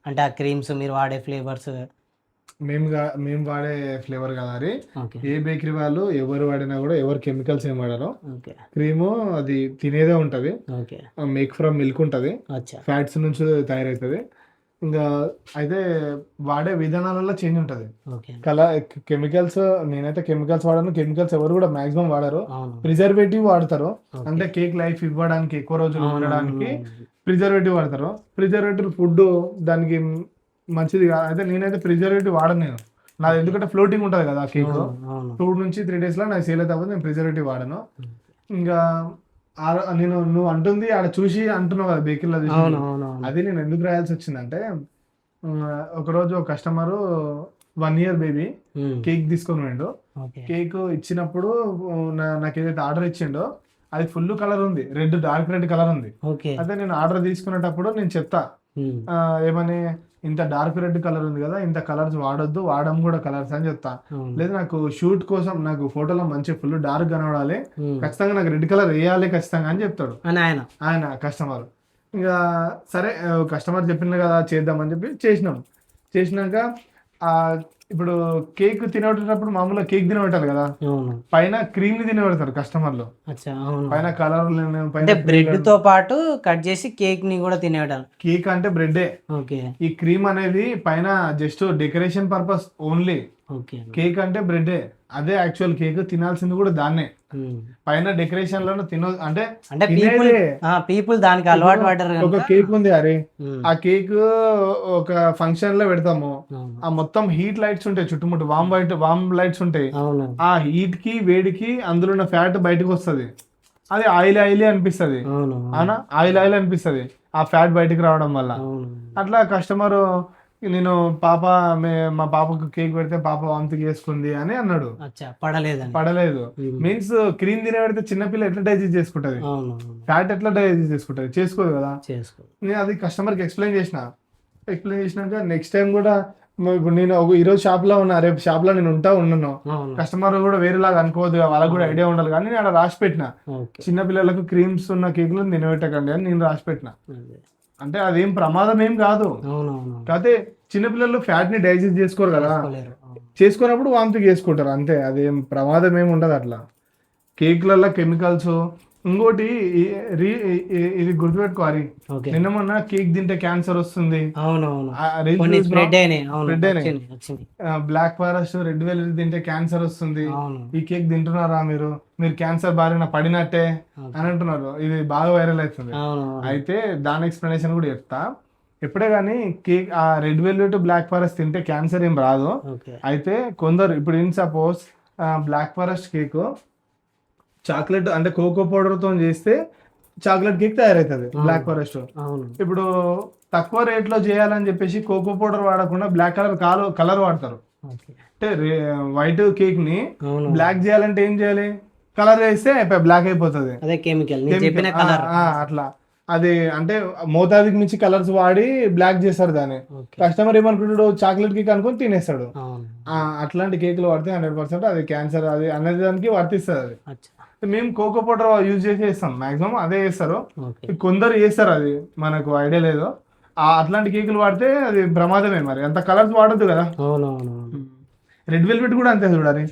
అంటే ఆ క్రీమ్స్ మీరు వాడే ఫ్లేవర్స్ మేము వాడే ఫ్లేవర్ కదా అది. ఓకే ఏ బేకరీ వాళ్ళు ఎవరు వాడినా కూడా ఎవరు కెమికల్స్ ఏం వాడారో. ఓకే క్రీము అది తినేదే ఉంటది, ఓకే. మేక్ ఫ్రమ్ మిల్క్ ఉంటది, అచ్చా ఫ్యాట్స్ నుంచి తయారవుతుంది. ఇంకా అయితే వాడే విధానాలలో చేంజ్ ఉంటది. ఓకే. కెమికల్స్ నేనైతే కెమికల్స్ వాడను, కెమికల్స్ ఎవరు కూడా మాక్సిమం వాడరు. అవును. ప్రిజర్వేటివ్ వాడతారు, అంటే కేక్ లైఫ్ ఇవ్వడానికి ఎక్కువ రోజులు ఉండడానికి ప్రిజర్వేటివ్ వాడతారు. ప్రిజర్వేటివ్ ఫుడ్ దానికి మంచిది కాదు. అయితే నేనైతే ప్రిజర్వేటివ్ వాడను నేను. నాది ఎందుకంటే ఫ్లోటింగ్ ఉంటుంది కదా కేక్, 2 నుంచి 3 days లో నాకు సేల్ అయితే నేను ప్రిజర్వేటివ్ వాడను. ఇంకా నువ్వు అంటుంది ఆడ చూసి అంటున్నావు కదా బేకరీలో చూసి, అది నేను ఎందుకు రాయాల్సి వచ్చిందంటే ఒకరోజు ఒక కస్టమరు 1 year బేబీ కేక్ తీసుకొని పోయిండు. కేక్ ఇచ్చినప్పుడు నాకు ఏదైతే ఆర్డర్ ఇచ్చిండో అది ఫుల్ కలర్ ఉంది, డార్క్ రెడ్ కలర్ ఉంది. అయితే నేను ఆర్డర్ తీసుకునేటప్పుడు నేను చెప్తా ఏమని, ఇంత డార్క్ రెడ్ కలర్ ఉంది కదా, ఇంత కలర్స్ వాడొద్దు, వాడడం కూడా కలర్స్ అని చెప్తా. లేదు నాకు షూట్ కోసం నాకు ఫోటోలో మంచి ఫుల్ డార్క్ కనబడాలి, ఖచ్చితంగా నాకు రెడ్ కలర్ వేయాలి ఖచ్చితంగా అని చెప్తాడు ఆయన కస్టమర్. ఇంకా సరే కస్టమర్ చెప్పింది కదా చేద్దామని చెప్పి చేసినాక ఇప్పుడు కేక్ తినబెట్టేటప్పుడు మామూలుగా కేక్ తినబెట్టాలి కదా, అవును. పైన క్రీమ్ ని తినబెడతారు కస్టమర్లు. అచ్చా, అవును. పైన కలర్ అంటే బ్రెడ్ తో పాటు కట్ చేసి కేక్ ని కూడా తినేయడం. కేక్ అంటే బ్రెడ్డే. ఓకే. ఈ క్రీమ్ అనేది పైన just decoration purpose only. Okay. Cake అంటే బ్రెడ్డే, అదే యాక్చువల్ కేక్. తినాల్సింది కూడా దాన్నే. ఉమ్. పైన డెకరేషన్ లో అంటే అంటే పీపుల్ పీపుల్ దానికి అలవాటు పడ్డారు ఒక కనుక. కేక్ ఉంది అరే, ఉమ్. ఆ కేక్ ఒక ఫంక్షన్ లో పెడతాము, అవును. ఆ మొత్తం హీట్ లైట్స్ ఉంటాయి చుట్టుముట్టు, వామ్ లైట్స్ ఉంటాయి. అవును. ఆ హీట్ కి వేడికి అందులో ఉన్న ఫ్యాట్ బయటకు వస్తుంది, అది ఆయిల్ ఆయిలీ అనిపిస్తుంది. అవును. అవునా, ఆయిల్ ఆయిల్ అనిపిస్తుంది ఆ ఫ్యాట్ బయటకు రావడం వల్ల. అవును. అట్లా కస్టమర్ నేను మా పాపకు కేక్ పెడితే పాప వామిటింగ్ చేసుకుంది అని అన్నాడు. అచ్చా, పడలేదని. పడలేదు ఉమ్. మీన్స్ క్రీమ్ తిన పెడితే చిన్నపిల్ల ఎట్లా డైజెస్ట్ చేసుకుంటది, అవును. ఫ్యాట్ ఎట్లా డైజెస్ట్ చేసుకుంటది, చేసుకోదు కదా. చేసుకో. నేను అది కస్టమర్కి ఎక్స్ప్లెయిన్ చేసినాక నెక్స్ట్ టైం కూడా ఇప్పుడు నేను ఈరోజు షాప్ లో ఉన్నా, రేపు షాప్ లో నేను ఉన్నాను. అవును. కస్టమర్ కూడా వేరేలాగా అనుకోవద్దు, వాళ్ళకి కూడా ఐడియా ఉండాలి కానీ నేను అక్కడ రాసి పెట్టిన, ఓకే. చిన్న పిల్లలకు క్రీమ్స్ ఉన్న కేకులు తినబెట్టకండి అని నేను రాసి పెట్టిన. అదే. అంటే అదేం ప్రమాదం ఏం కాదు, అవునవును. కాకపోతే చిన్నపిల్లలు ఫ్యాట్ ని డైజెస్ట్ చేసుకోరు కదా, చేసుకోలేరు. అవును. చేసుకున్నప్పుడు వామిటింగ్ చేసుకుంటారు అంతే. అదేం ప్రమాదం ఏమి ఉండదు అట్లా. కేక్లలో కెమికల్స్, ఇంకోటి ఇది గుర్తుపెట్టుకో హరి, ఓకే. నిన్న మొన్న కేక్ తింటే క్యాన్సర్ వస్తుంది, అవునవును. కొన్ని స్ప్రెడ్ అయినాయి. అవును. స్ప్రెడ్ అయినాయి. వచ్చింది. బ్లాక్ ఫారెస్ట్, రెడ్ వెల్వెట్ తింటే క్యాన్సర్ వస్తుంది, అవును. ఈ కేక్ తింటున్నారా మీరు క్యాన్సర్ బారిన పడినట్టే అని అంటున్నారు. ఇది బాగా వైరల్ అవుతుంది. అవును. అయితే దాని ఎక్స్ప్లెనేషన్ కూడా చెప్తా. ఎప్పుడే కానీ కేక్ ఆ రెడ్ వెల్వెట్, బ్లాక్ ఫారెస్ట్ తింటే క్యాన్సర్ ఏం రాదు. ఓకే. అయితే కొందరు ఇప్పుడు in suppose black forest cake chocolate అంటే కోకో పౌడర్ తో చేస్తే చాక్లెట్ కేక్ తయారవుతుంది బ్లాక్ ఫారెస్ట్. అవును. ఇప్పుడు తక్కువ రేట్ లో చేయాలని చెప్పేసి కోకో పౌడర్ వాడకుండా బ్లాక్ కలర్ వాడతారు. ఓకే. అంటే వైట్ కేక్ ని అవును. బ్లాక్ చేయాలంటే ఏం చేయాలి, కలర్ వేస్తే బ్లాక్ అయిపోతుంది. అదే కెమికల్ నేను చెప్పిన కలర్. అట్లా అది అంటే మోతాదుకి మించి కలర్స్ వాడి బ్లాక్ చేస్తారు దాన్ని. ఓకే. కస్టమర్ ఏమనుకుంటాడు, చాక్లెట్ కేక్ అనుకుని తినేస్తాడు. అవును. అట్లాంటి కేకులు వాడితే 100% అది క్యాన్సర్ అది అనేది దానికి వర్తిస్తుంది. అది అచ్చా. మేము కోకో పౌడర్ యూజ్ చేసి చేస్తాం, మాక్సిమం అదే చేస్తారు. ఓకే. కొందరు చేస్తారు, అది మనకు ఐడియా లేదు. అట్లాంటి కేకులు వాడితే అది ప్రమాదమే, మరి అంత కలర్స్ వాడద్దు కదా. అవునవును. రెడ్ వెల్వెట్ కూడా అంతే చూడాలి.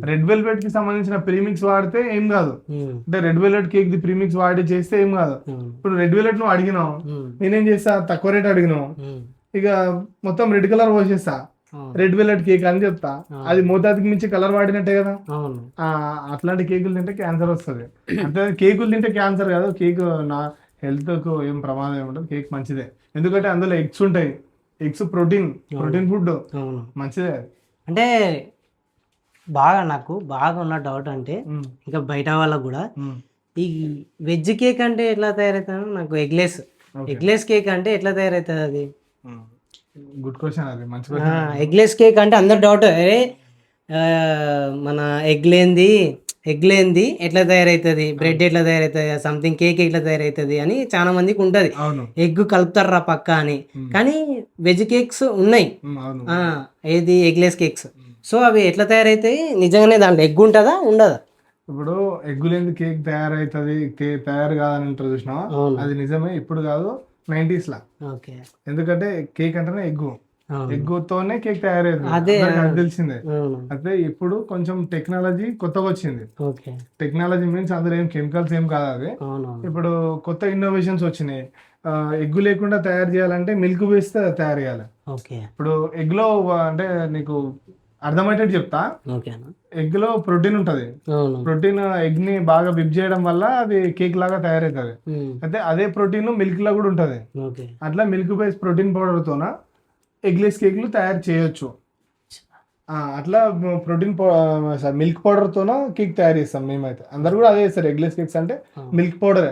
రెడ్ వెల్వెట్ కి సంబంధించిన ప్రీమిక్స్ వాడితే ఏం కాదు, అంటే red velvet cake the premix వాడి చేస్తే ఏం కాదు. ఇప్పుడు రెడ్ వెల్వెట్ నువ్వు అడిగినావు, నేనేం చేస్తా, తక్కువ రేట్ అడిగినావు, ఇక మొత్తం రెడ్ కలర్ పోసేస్తా, రెడ్ వెల్వెట్ కేక్ అని చెప్తా, అది మోతాదుకి మించి కలర్ వాడినట్టే కదా. అట్లాంటి కేకులు తింటే క్యాన్సర్ వస్తుంది. అంటే కేకులు తింటే క్యాన్సర్ కాదు, కేక్ నా హెల్త్ కు ఏం ప్రమాదం ఏముంటుంది, కేక్ మంచిదే. ఎందుకంటే అందులో ఎగ్స్ ఉంటాయి, ఎగ్స్ ప్రోటీన్ ఫుడ్, మంచిదే. అంటే నాకు బాగా ఉన్న డౌట్ అంటే, ఇంకా బయట వాళ్ళకు కూడా ఈ వెజ్ కేక్ అంటే ఎట్లా తయారవుతుంది, నాకు ఎగ్లెస్ కేక్ అంటే ఎట్లా తయారవుతుంది అది. గుడ్ క్వశ్చన్, అది మంచి ఎగ్లెస్ కేక్ అంటే అందరు డౌట్, అరే మన ఎగ్ లేనిది ఎట్లా తయారవుతుంది, బ్రెడ్ ఎట్లా తయారవుతుంది, సంథింగ్ కేక్ ఎట్లా తయారవుతుంది అని చాలా మందికి ఉంటది. ఎగ్ కలుపుతారా పక్క అని. కానీ వెజ్ కేక్స్ ఉన్నాయి, ఏది ఎగ్లెస్ కేక్స్. సో అవి ఎట్లా తయారవుతాయి, నిజంగానే దాంట్లో ఎగ్ ఉంటుందా ఉండదా? ఇప్పుడు ఎగ్గు లేని కేక్ తయారవుతుంది, తయారు కాదని అంటారు చూసినా, అది నిజమే. ఇప్పుడు కాదు, 90s లా. ఎందుకంటే కేక్ అంటేనే ఎగ్గుతోనే కేక్ తయారయ్యేది, తెలిసిందే. అయితే ఇప్పుడు కొంచెం టెక్నాలజీ కొత్తగా వచ్చింది. టెక్నాలజీ మీన్స్ అందులో ఏం కెమికల్స్ ఏం కాదు అది. ఇప్పుడు కొత్త ఇన్నోవేషన్స్ వచ్చినాయి. ఎగ్గు లేకుండా తయారు చేయాలంటే మిల్క్ వేస్తే తయారు చేయాలి. ఇప్పుడు ఎగ్ లో అంటే నీకు అర్థమయ్యేటట్టు చెప్తా, ఎగ్ లో ప్రోటీన్ ఉంటది. ప్రోటీన్ ఎగ్ ని బాగా విప్ చేయడం వల్ల అది కేక్ లాగా తయారవుతుంది. అయితే అదే ప్రోటీన్ మిల్క్ లో కూడా ఉంటది. అట్లా మిల్క్ బేస్ ప్రోటీన్ పౌడర్ తోన ఎగ్లెస్ కేక్లు తయారు చేయొచ్చు. అట్లా ప్రోటీన్ మిల్క్ పౌడర్ తోన కేక్ తయారు చేస్తాం మేమైతే. అందరు కూడా అదే చేస్తారు, ఎగ్లెస్ కేక్స్ అంటే మిల్క్ పౌడర్,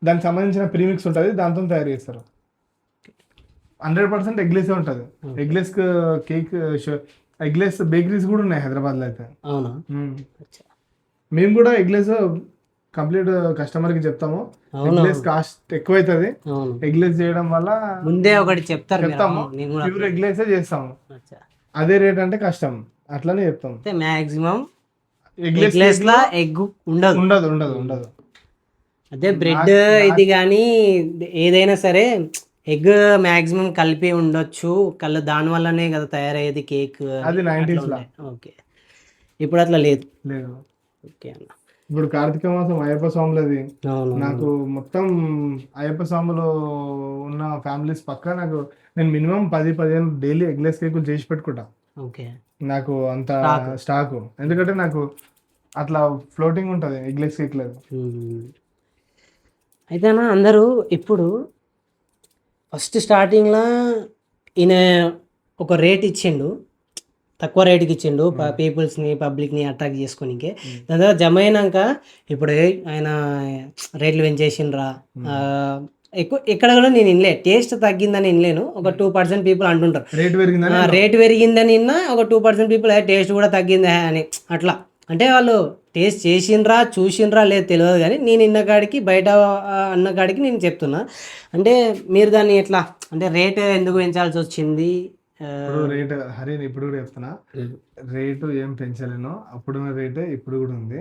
దానికి సంబంధించిన ప్రీమిక్స్ ఉంటుంది, దాంతో తయారు చేస్తారు. 100% ఎగ్లెస్ ఉంటుంది. ఎగ్లెస్ కేక్, ఎగ్లెస్ బేకరీస్ కూడా ఉన్నాయి హైదరాబాద్ లో. అయితే మేము కూడా ఎగ్లెస్ కంప్లీట్ కస్టమర్ కి చెప్తాము. ఎగ్లెస్ కాస్ట్ ఎక్కువ అవుతుంది, ఎగ్లెస్ చేయడం వల్ల ముందే ఒకటి చెప్తాము, ప్యూర్ ఎగ్లెస్ చేస్తాము. అదే రేట్ అంటే కష్టం, అట్లానే చెప్తాం. మాక్సిమం ఎగ్లెస్ లా ఎగ్ ఉండదు. అదే బ్రెడ్ ఇది కానీ ఏదైనా సరే ఎగ్ మాక్సిమం కలిపి ఉండొచ్చు, దాని వల్లనే కదా తయారయ్యేది కేక్ అది 90s లా. ఓకే, ఇప్పుడు అట్లా లేదు. లేదు. ఓకే అన్న. ఇప్పుడు కార్తీక మాసం అయ్యప్ప స్వాములది. అవును. నాకు మొత్తం అయ్యప్ప స్వాములు ఉన్న ఫ్యామిలీస్ పక్క నాకు నేను మినిమం 10-15 డైలీ ఎగ్లెస్ కేకులు చేసి పెట్టుకుంటా. ఓకే. నాకు అంత స్టాకు, ఎందుకంటే నాకు అట్లా ఫ్లోటింగ్ ఉంటుంది ఎగ్లెస్ కేక్ లేదు. అయితే అన్న అందరూ ఇప్పుడు ఫస్ట్ స్టార్టింగ్లో ఈయన ఒక రేట్ ఇచ్చిండు, తక్కువ రేటుకి ఇచ్చిండు పీపుల్స్ని పబ్లిక్ని అట్రాక్ట్ చేసుకోనికే. దాని తర్వాత జమ అయినాక ఇప్పుడు ఆయన రేట్లు పెంచేసిండ్రా ఎక్కువ ఎక్కడ కూడా నేను వినలే, టేస్ట్ తగ్గిందని వినలేను. ఒక 2% పీపుల్ అంటుంటారు రేట్ పెరిగిందని విన్నా, ఒక 2% పీపుల్ టేస్ట్ కూడా తగ్గిందా అని. అట్లా అంటే వాళ్ళు టేస్ట్ చేసిండ్రా చూసిండ్రా లేదు తెలియదు, కానీ నేను ఇన్న కాడికి బయట అన్న కాడికి నేను చెప్తున్నా. అంటే మీరు దాన్ని ఎట్లా అంటే రేట్ ఎందుకు పెంచాల్సి వచ్చింది? రేట్ హరి ఇప్పుడు కూడా చెప్తున్నా, రేటు ఏం పెంచలేను, అప్పుడున్న రేటే ఇప్పుడు కూడా ఉంది.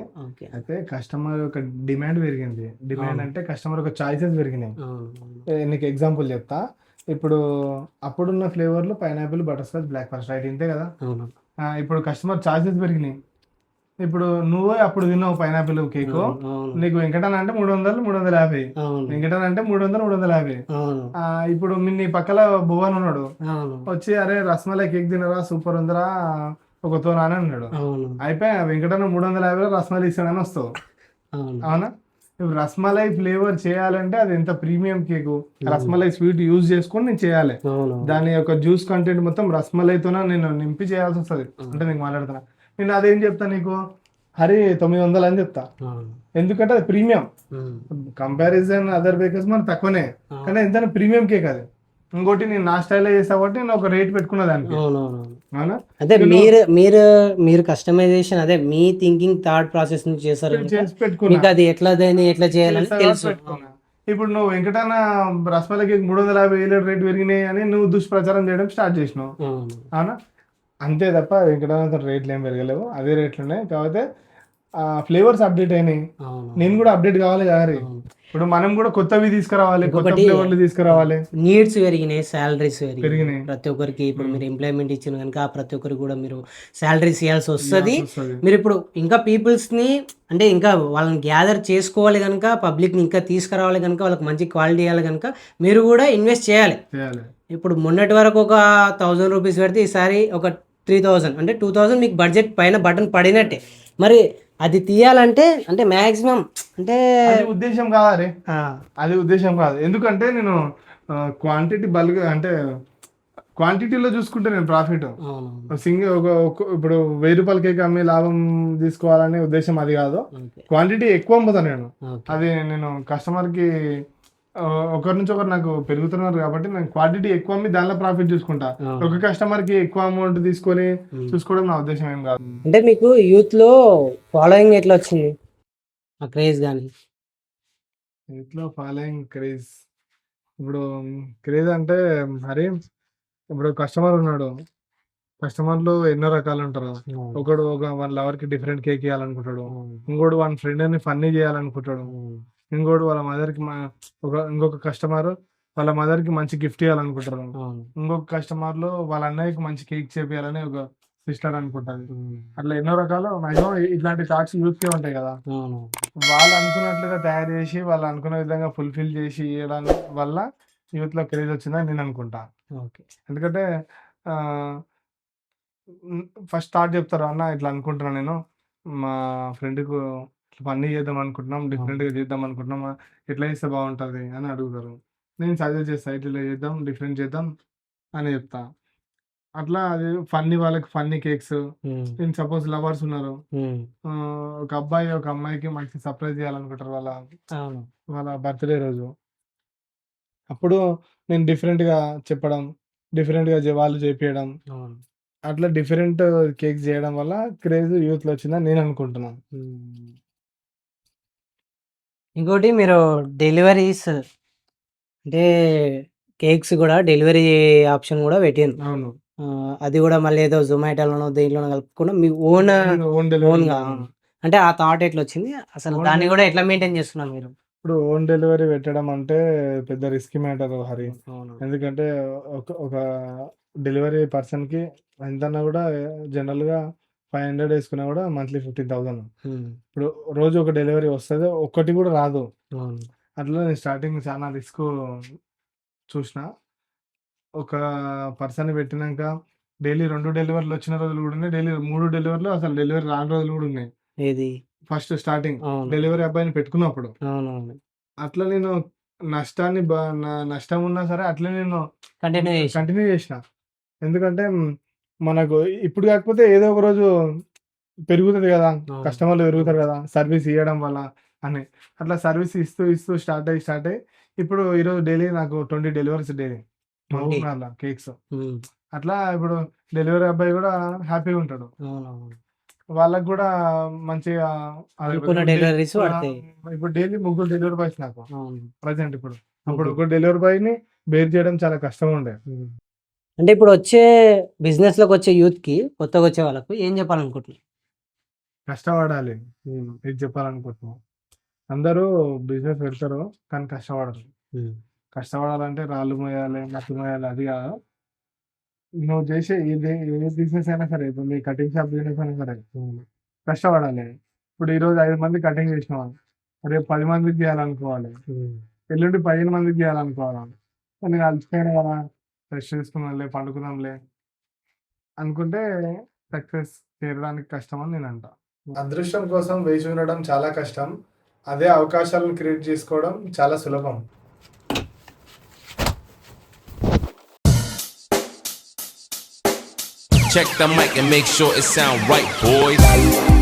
అయితే కస్టమర్ యొక్క డిమాండ్ పెరిగింది. డిమాండ్ అంటే కస్టమర్ యొక్క చాయిసెస్ పెరిగినాయి. నీకు ఎగ్జాంపుల్ చెప్తా, ఇప్పుడు అప్పుడున్న ఫ్లేవర్లు pineapple, butterscotch, black forest, right ఇంతే కదా. ఇప్పుడు కస్టమర్ చాయిసెస్ పెరిగినాయి. ఇప్పుడు నువ్వే అప్పుడు తిన్నావు పైనాపిల్ కేకు, నీకు వెంకటన్ అంటే 300, 350, వెంకటన్ అంటే 300, 350. ఇప్పుడు నీ పక్కల భువన్ ఉన్నాడు, వచ్చి అరే రస్మలై కేక్ తినరా సూపర్ ఉందిరా ఒకతో అని అన్నాడు. అయిపోయా వెంకటన్న 350 రస్మలై ఇస్తాడని వస్తావు. అవునా? ఇప్పుడు రస్మలై ఫ్లేవర్ చేయాలంటే అది ఎంత premium cake, rasmalai sweet use చేసుకొని నేను చేయాలి. దాని యొక్క జ్యూస్ కంటెంట్ మొత్తం రస్మలైతోనే నేను నింపి చేయాల్సి వస్తుంది. అంటే నీకు మాట్లాడుతున్నా, నేను అదేం చెప్తా నీకు, హరి 900 అని చెప్తా. ఎందుకంటే అది ప్రీమియం కంపారిజన్ అదర్ బేకర్స్ మన తక్కువనే, కానీ ఎంత ప్రీమియం కేక్ అది. ఇంకోటి నేను నా స్టైల్లో చేసా కాబట్టి నేను ఒక రేట్ పెట్టుకున్నా దానికి. అవునా? అదే మీరు కస్టమైజేషన్ అదే మీ థింకింగ్ థాట్ ప్రాసెస్ నుంచి చేశారు, చేసి పెట్టుకున్నా అది ఎట్లా చేయాలని తెలుసు. ఇప్పుడు నువ్వు వెంకటన్న రస్మలై కేక్ 350 రేట్ పెరిగినాయి అని నువ్వు దుష్ప్రచారం చేయడం స్టార్ట్ చేసినావు. అవునా? అంతే తప్ప వెంకటన్న రేట్లు ఏం పెరగలేవు, అదే రేట్లు ఉన్నాయి. కాకపోతే ఫ్లేవర్స్ అప్డేట్ అయినాయి, నేను కూడా అప్డేట్ కావాలి కదా. ఇప్పుడు మనం కూడా కొత్తవి తీసుకురావాలి, కొత్త ఫ్లేవర్లు తీసుకురావాలి. నీడ్స్ పెరిగినాయి, శాలరీస్ పెరిగినాయి ప్రతి ఒక్కరికి. ఇప్పుడు మీరు ఎంప్లాయ్మెంట్ ఇచ్చిన కనుక ప్రతి ఒక్కరికి కూడా మీరు శాలరీస్ ఇవ్వాల్సి వస్తుంది. మీరు ఇప్పుడు ఇంకా పీపుల్స్ని అంటే ఇంకా వాళ్ళని గ్యాదర్ చేసుకోవాలి కనుక, పబ్లిక్ని ఇంకా తీసుకురావాలి కనుక, వాళ్ళకి మంచి క్వాలిటీ ఇవ్వాలి కనుక మీరు కూడా ఇన్వెస్ట్ చేయాలి. ఇప్పుడు మొన్నటి వరకు ఒక 1000 రూపీస్ పెడితే ఈసారి ఒక 3000 అంటే 2000 మీకు బడ్జెట్ పైన బటన్ పడినట్టే. మరి అది తీయాలంటే అంటే మ్యాక్సిమం అంటే ఉద్దేశం కాదా రే, అది ఉద్దేశం కాదు. ఎందుకంటే నేను క్వాంటిటీ బల్క్ అంటే క్వాంటిటీలో చూసుకుంటే నేను ప్రాఫిట్ సింగిల్ ఇప్పుడు 1000 రూపాయల కేక్ అమ్మి లాభం తీసుకోవాలనే ఉద్దేశం అది కాదు. క్వాంటిటీ ఎక్కువ అమ్ముతాను నేను. అది నేను కస్టమర్కి ఒకరి నుంచి ఒకరు నాకు పెరుగుతున్నారు కాబట్టి నేను క్వాంటిటీ ఎక్కువ అమ్మి దానిలో ప్రాఫిట్ చూసుకుంటా. ఒక కస్టమర్ కి ఎక్కువ అమౌంట్ తీసుకొని చూసుకోవడం నా ఉద్దేశం ఏం కాదు. అంటే మీకు యూత్ లో ఫాలోయింగ్ ఎట్లా వచ్చింది, ఆ క్రేజ్ కానీ? యూత్ లో ఫాలోయింగ్ క్రేజ్, ఇప్పుడు క్రేజ్ అంటే మరి ఇప్పుడు కస్టమర్ ఉన్నాడు, కస్టమర్లు ఎన్నో రకాలు ఉంటారు. ఒకడు వన్ లవర్ కి డిఫరెంట్ కేక్ ఇవ్వాలనుకుంటాడు, ఇంకోటి వన్ ఫ్రెండ్ ని ఫన్నీ చేయాలనుకుంటాడు, ఇంకోటి వాళ్ళ మదర్ కి ఇంకొక కస్టమర్ వాళ్ళ మదర్ కి మంచి గిఫ్ట్ ఇవ్వాలనుకుంటారు, ఇంకొక కస్టమర్లు వాళ్ళ అన్నయ్యకి మంచి కేక్ చేపియాలని ఒక సిస్టర్ అనుకుంటారు. అట్లా ఎన్నో రకాలు మాక్సిమం ఇట్లాంటి థాట్స్ యూత్ కే ఉంటాయి కదా. వాళ్ళు అనుకున్నట్లుగా తయారు చేసి వాళ్ళు అనుకున్న విధంగా ఫుల్ఫిల్ చేసి ఇవ్వడం వల్ల యూత్ లో క్రేజ్ వచ్చిందని నేను అనుకుంటా. ఎందుకంటే ఫస్ట్ స్టార్ట్ చెప్తారు, అన్న ఇట్లా అనుకుంటున్నా నేను మా ఫ్రెండ్కు ఫన్నీ చేద్దాం అనుకుంటున్నాం, డిఫరెంట్గా చేద్దాం అనుకుంటున్నాం, ఎట్లా చేస్తే బాగుంటుంది అని అడుగుతారు. నేను సజెస్ట్ చేస్తా, ఇట్లా చేద్దాం, డిఫరెంట్ చేద్దాం అని చెప్తా. అట్లా అది ఫన్నీ వాళ్ళకి ఫన్నీ కేక్స్. నేను సపోజ్ లవర్స్ ఉన్నారు, ఒక అబ్బాయి ఒక అమ్మాయికి మంచి సర్ప్రైజ్ చేయాలనుకుంటారు వాళ్ళ బర్త్డే రోజు. అప్పుడు నేను డిఫరెంట్గా చెప్పడం, డిఫరెంట్గా వాళ్ళు చేపియడం, అట్లా డిఫరెంట్ కేక్స్ చేయడం వల్ల క్రేజ్ యూత్లో వచ్చిందని నేను అనుకుంటున్నాను. ఇంకోటి మీరు డెలివరీస్ అంటే కేక్స్ కూడా డెలివరీ ఆప్షన్ కూడా పెట్టాను. అవును, అది కూడా మళ్ళీ ఏదో జొమాటోలోనో దేంట్లోనో కలుపుకుండా మీ ఓన్గా అంటే ఆ థాట్ ఎట్లా వచ్చింది అసలు, దాన్ని కూడా ఎట్లా మెయింటైన్ చేస్తున్నారు మీరు? ఇప్పుడు ఓన్ డెలివరీ పెట్టడం అంటే పెద్ద రిస్క్ మ్యాటర్ హరి. అవును. ఎందుకంటే ఒక డెలివరీ పర్సన్‌కి ఎంతన్నా గూడా జనరల్‌గా 500 యేసుకున్నా గూడా మంత్లీ 15,000. హ్మ్. ఇప్పుడు రోజు ఒక డెలివరీ వస్తది. ఒక్కటి గూడా రాదు. అవును. అట్లా నేను స్టార్టింగ్ చాలా రిస్కు చూషినా. ఒక పర్సన్‌ని పెట్టినంక డైలీ 2 డెలివరీలు వచ్చిన రోజులు గూడా ఉన్నాయి. డైలీ 3 డెలివరీలు అసలు డెలివరీ రాని రోజులు గూడా ఉన్నాయి. ఏది? ఫస్ట్ స్టార్టింగ్ అవును. డెలివరీ అబ్బాయిని పెట్టుకున్నప్పుడు. అవునవును. అట్లా నేను నష్టాన్ని నష్టం ఉన్నా సరే అట్లే నేను కంటిన్యూ చేసి. కంటిన్యూ చేసిన. ఎందుకంటే మనకు ఇప్పుడు కాకపోతే ఏదో ఒక రోజు పెరుగుతది గదా! అవును. కస్టమర్లు పెరుగుతారు అవును. గదా! సర్వీస్ ఇయ్యడం వల్ల అని. అట్లా సర్వీస్ ఇస్తూ స్టార్ట్ అయ్యి ఇప్పుడు ఈరోజు డైలీ నాకు 20 డెలివరీస్ డైలీ. 20. మహబూబ్‌నగర్‌లో కేక్స్. హ్మ్. అట్లా ఇప్పుడు డెలివరీ అబ్బాయి గూడా హ్యాపీగా ఉంటాడు. అవునవును. వాళ్ళకి గూడా మంచిగా అనుకున్న డెలివరీస్ పడతాయి. ఇప్పుడు డైలీ ముగ్గురు డెలివరీ బాయ్స్ నాకు అవును. ప్రెజెంట్ ఇప్పుడు. అప్పుడు ఓకే. ఒక డెలివరీ బాయ్‌ని బేర్ చేయడం చాలా కష్టంగా ఉండే. హ్మ్. అంటే ఇప్పుడొచ్చే బిజినెస్‌లోకొచ్చే యూత్‌కి కొత్తగొచ్చే వాళ్ళకు ఏం చెప్పాలనుకుంటున్నారు? కష్టపడాలి. హ్మ్. ఇది చెప్పాలనుకుంటున్నా. అందరూ బిజినెస్ పెడతారు. కానీ కష్టపడరు. హ్మ్. కష్టపడాలంటే రాళ్ళు మోయాలి, మట్టి మోయాలి అది గాదు. నువ్వు చేసే ఏ బిజినెస్ అయినా సరే, ఇప్పుడు నీ కటింగ్ షాప్ బిజినెస్ అయినా సరే హ్మ్. కష్టపడాలి. ఇప్పుడు ఈరోజు 5 మందికి కటింగ్ చేసినావు. రేపు 10 మందికి చేయాలనుకోవాలి. హ్మ్. ఎల్లుండి 15 మందికి చేయాలనుకోవాలా. నేను అలసిపోయాను గదా! రెస్ట్ తీసుకుందాంలే, పండుకుందాంలే అనుకుంటే సక్సెస్ చేరడానికి కష్టం అని నేనంటా. అదృష్టం కోసం వేచి ఉండడం చాలా కష్టం. అదే అవకాశాలను క్రియేట్ చేసుకోవడం చాలా సులభం. Check the mic and make sure it sound right, boys.